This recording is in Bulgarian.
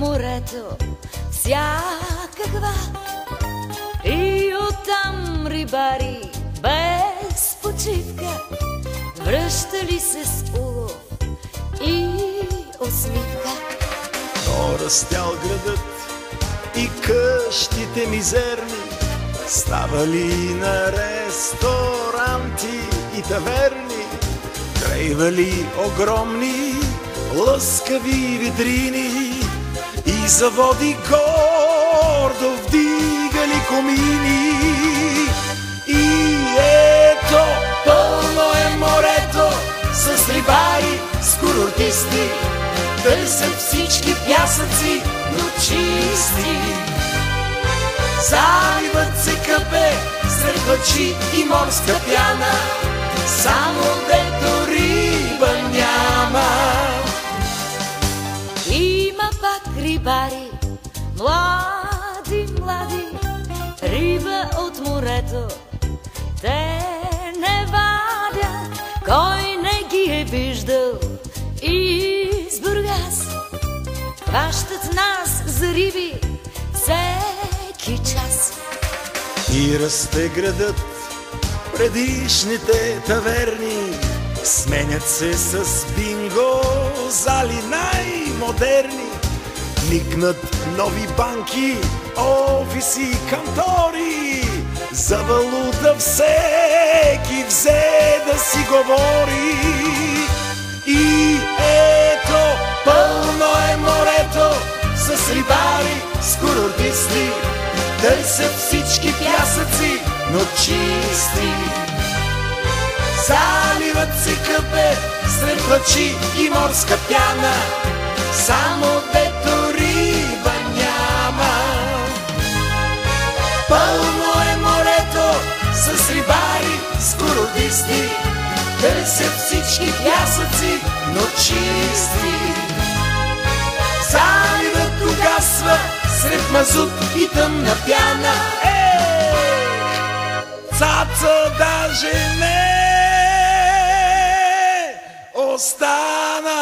морето всякаква и оттам рибари без почивка връщали се с улов и усмивка. Но растял градът и къщите мизерни ставали на ресторанти и таверни, крайвали огромни лъскави витрини и заводи гордо вдигали комини. И ето, пълно е морето с рибари, с курортисти, търсят всички пясъци, но чисти. Заливът се къпе сред лъчи и морска пяна, само дето риба няма. Има пак рибари, млади, риба от морето те не вадят. Кой не ги е виждал из Бургас, хващат нас за риби всеки час. И расте градът, предишните таверни сменят се с бинго зали най-модерни. Никнат нови банки, офиси, кантори, за валута всеки взе да си говори. И ето, пълно е морето с рибари, с курортисти, търсят всички пясъци, но чисти. Заливът се къпе сред лъчи и морска пяна, само дето риба няма. Пълно е морето с рибари, с курортисти, търсят всички пясъци, но чисти. Заливът угасва сред мазут и тъмна пяна. Цаца даже не остана.